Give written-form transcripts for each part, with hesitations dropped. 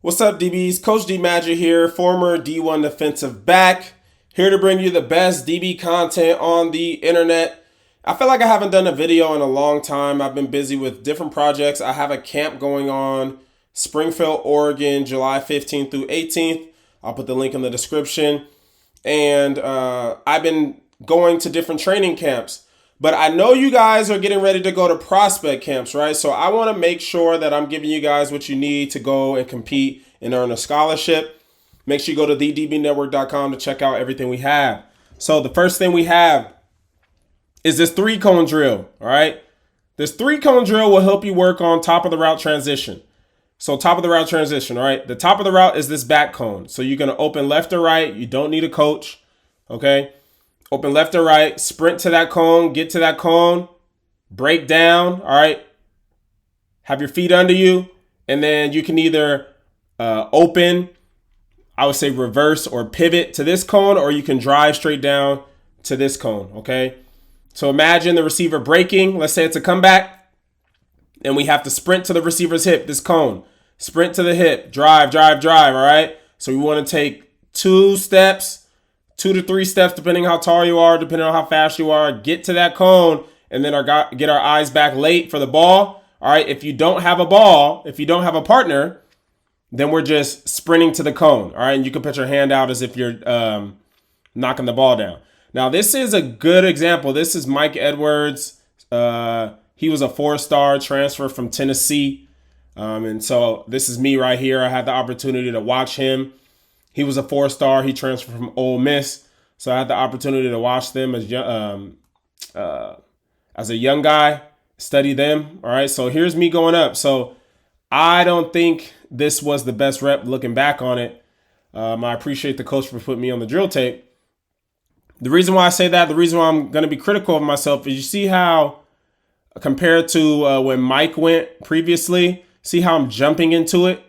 What's up, DBs? Coach D Magic here, former D1 defensive back, here to bring you the best DB content on the internet. I feel like I haven't done a video in a long time. I've been busy with different projects. I have a camp going on, Springfield, Oregon, July 15th through 18th. I'll put the link in the description. And I've been going to different training camps. But I know you guys are getting ready to go to prospect camps, right? So I want to make sure that I'm giving you guys what you need to go and compete and earn a scholarship. Make sure you go to thedbnetwork.com to check out everything we have. So the first thing we have is this 3-cone drill, all right? This 3-cone drill will help you work on top of the route transition. So top of the route transition, all right? The top of the route is this back cone. So you're going to open left or right. You don't need a coach, okay? Open left or right, sprint to that cone, get to that cone, break down, all right? Have your feet under you, and then you can either open, I would say reverse or pivot to this cone, or you can drive straight down to this cone, okay? So imagine the receiver breaking. Let's say it's a comeback, and we have to sprint to the receiver's hip, this cone. Sprint to the hip, drive, drive, drive, all right? So we want to take 2 steps, 2 to 3 steps, depending how tall you are, depending on how fast you are, get to that cone, and then get our eyes back late for the ball. All right, if you don't have a ball, if you don't have a partner, then we're just sprinting to the cone. All right, and you can put your hand out as if you're knocking the ball down. Now, this is a good example. This is Mike Edwards. He was a 4-star transfer from Tennessee. And so this is me right here. I had the opportunity to watch him. He was a 4-star. He transferred from Ole Miss. So I had the opportunity to watch them as a young guy, study them. All right. So here's me going up. So I don't think this was the best rep looking back on it. I appreciate the coach for putting me on the drill tape. The reason why I say that, the reason why I'm going to be critical of myself is you see how compared to when Mike went previously, see how I'm jumping into it.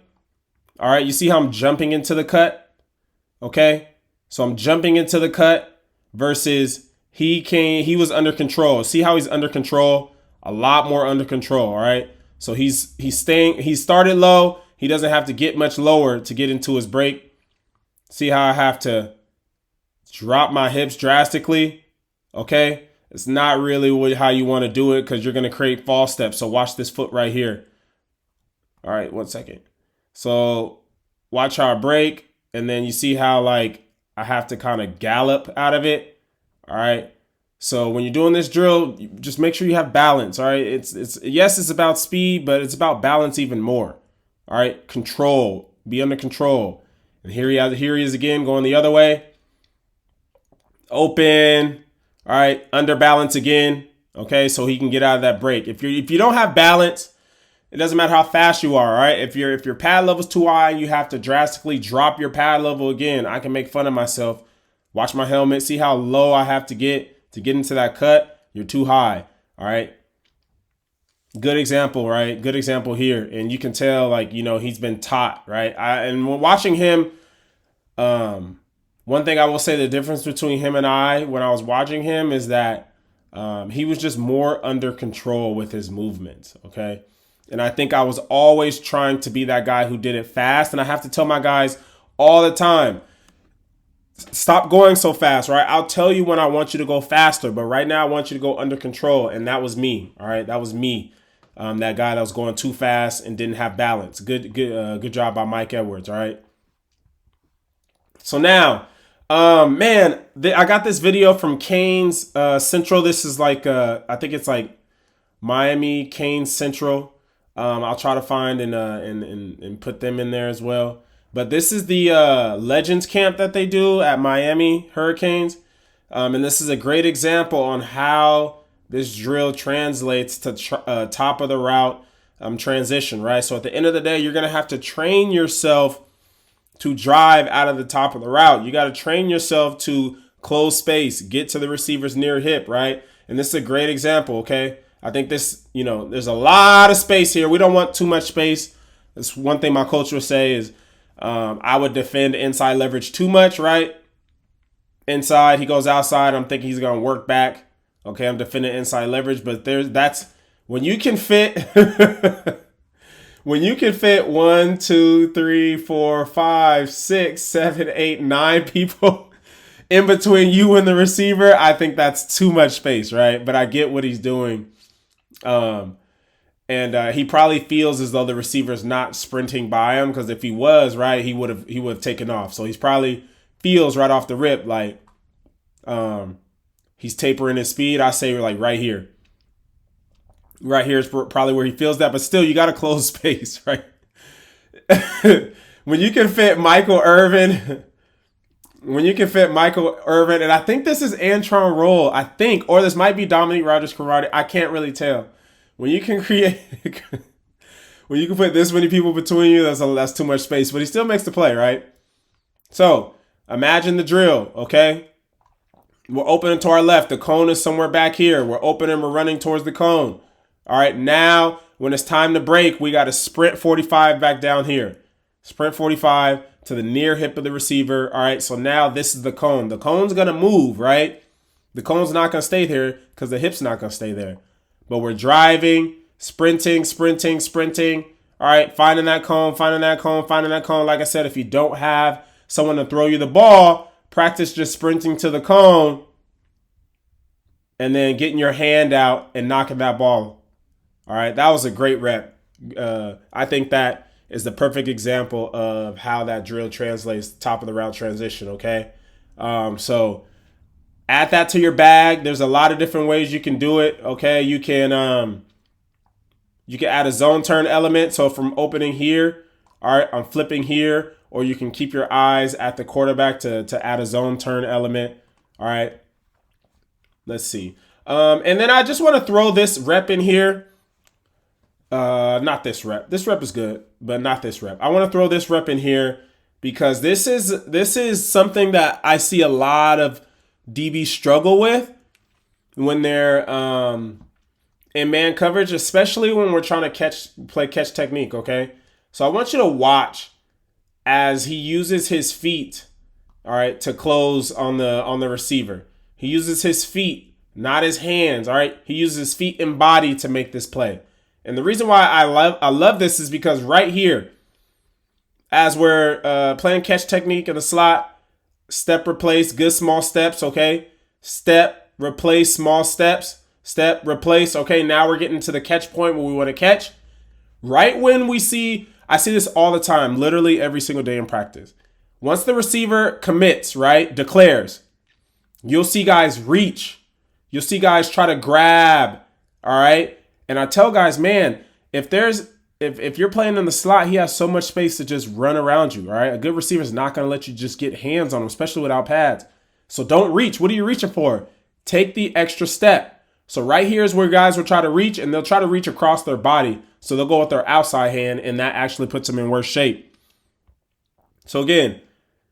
All right. You see how I'm jumping into the cut. Okay, so I'm jumping into the cut versus he was under control. See how he's under control? A lot more under control, all right? So he started low. He doesn't have to get much lower to get into his break. See how I have to drop my hips drastically, okay? It's not really how you want to do it because you're going to create false steps. So watch this foot right here. All right, 1 second. So watch our break. And then you see how like I have to kind of gallop out of it. All right. So when you're doing this drill, just make sure you have balance. All right. It's about speed, but it's about balance even more. All right. Control. Be under control. And here he is again going the other way. Open. All right. Under balance again. Okay. So he can get out of that break. If you don't have balance, it doesn't matter how fast you are, all right? If your pad level's too high and you have to drastically drop your pad level again, I can make fun of myself. Watch my helmet. See how low I have to get into that cut? You're too high, all right? Good example, right? Good example here. And you can tell, like, he's been taught, right? And when watching him, one thing I will say the difference between him and I when I was watching him is that he was just more under control with his movements, okay? And I think I was always trying to be that guy who did it fast. And I have to tell my guys all the time, stop going so fast, right? I'll tell you when I want you to go faster, but right now I want you to go under control. And that was me, all right? That was me, that guy that was going too fast and didn't have balance. Good job by Mike Edwards, all right? So now, I got this video from Canes Central. This is like, I think it's like Miami Canes Central. I'll try to find and put them in there as well. But this is the Legends camp that they do at Miami Hurricanes. And this is a great example on how this drill translates to top of the route transition, right? So at the end of the day, you're going to have to train yourself to drive out of the top of the route. You got to train yourself to close space, get to the receiver's near hip, right? And this is a great example, okay? I think this, there's a lot of space here. We don't want too much space. That's one thing my coach would say is I would defend inside leverage too much, right? Inside, he goes outside. I'm thinking he's going to work back. Okay, I'm defending inside leverage, but that's when you can fit when you can fit 1, 2, 3, 4, 5, 6, 7, 8, 9 people in between you and the receiver, I think that's too much space, right? But I get what he's doing. And he probably feels as though the receiver's not sprinting by him, because if he was, right, he would have taken off. So he's probably feels right off the rip like he's tapering his speed. I say like right here. Right here is probably where he feels that, but still you got to close space, right? When you can fit Michael Irvin, and I think this is Antron Roll, I think, or this might be Dominique Rodgers-Cromartie. I can't really tell. When you can when you can put this many people between you, that's too much space. But he still makes the play, right? So imagine the drill, okay? We're opening to our left. The cone is somewhere back here. We're opening. We're running towards the cone. All right, now when it's time to break, we got to sprint 45 back down here. Sprint 45 to the near hip of the receiver. All right, so now this is the cone. The cone's going to move, right? The cone's not going to stay there because the hip's not going to stay there. But we're driving, sprinting. All right, finding that cone. Like I said, if you don't have someone to throw you the ball, practice just sprinting to the cone and then getting your hand out and knocking that ball. All right, that was a great rep. I think that is the perfect example of how that drill translates top of the route transition, okay? So add that to your bag. There's a lot of different ways you can do it, okay? You can add a zone turn element. So from opening here, all right, I'm flipping here, or you can keep your eyes at the quarterback to add a zone turn element, all right? Let's see. And then I just want to throw this rep in here. Not this rep. This rep is good, but not this rep. I want to throw this rep in here because this is something that I see a lot of DBs struggle with when they're in man coverage, especially when we're trying to play catch technique, okay? So I want you to watch as he uses his feet, all right, to close on the receiver. He uses his feet, not his hands, all right? He uses his feet and body to make this play. And the reason why I love this is because right here, as we're playing catch technique in the slot, step, replace, good small steps, okay? Step, replace, small steps, step, replace, okay? Now we're getting to the catch point where we want to catch. Right when I see this all the time, literally every single day in practice. Once the receiver commits, right, declares, you'll see guys reach. You'll see guys try to grab, all right? And I tell guys, man, if you're playing in the slot, he has so much space to just run around you, all right? A good receiver is not going to let you just get hands on him, especially without pads. So don't reach. What are you reaching for? Take the extra step. So right here is where guys will try to reach, and they'll try to reach across their body. So they'll go with their outside hand, and that actually puts them in worse shape. So again,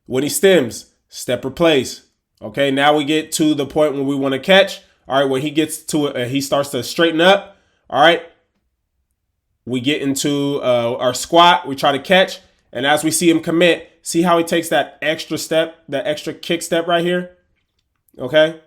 when he stems, step, replace. Okay, now we get to the point when we want to catch. All right, when he gets to it, he starts to straighten up. All right, we get into our squat. We try to catch. And as we see him commit, see how he takes that extra step, that extra kick step right here? Okay?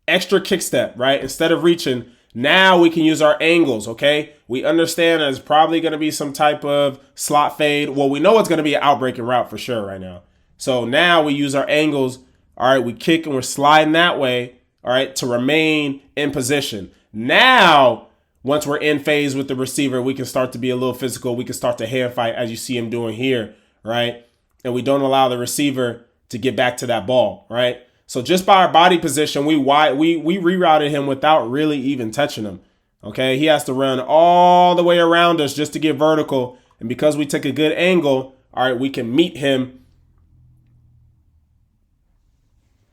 Extra kick step, right? Instead of reaching, now we can use our angles, okay? We understand there's probably going to be some type of slot fade. Well, we know it's going to be an outbreaking route for sure right now. So now we use our angles. All right, we kick and we're sliding that way, all right, to remain in position. Now, once we're in phase with the receiver, we can start to be a little physical. We can start to hand fight as you see him doing here, right? And we don't allow the receiver to get back to that ball, right? So just by our body position, we rerouted him without really even touching him, okay? He has to run all the way around us just to get vertical. And because we took a good angle, all right, we can meet him.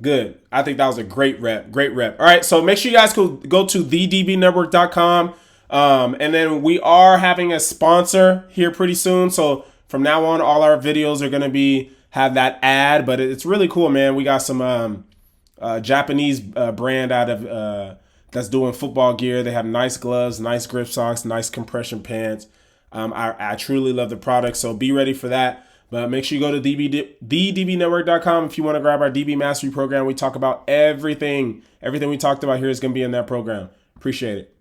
Good. I think that was a great rep. Great rep. All right. So make sure you guys go to thedbnetwork.com. And then we are having a sponsor here pretty soon. So from now on, all our videos are going to have that ad, but it's really cool, man. We got some Japanese brand out of that's doing football gear. They have nice gloves, nice grip socks, nice compression pants. I truly love the product. So be ready for that. But make sure you go to thedbnetwork.com if you want to grab our DB Mastery program. We talk about everything. Everything we talked about here is going to be in that program. Appreciate it.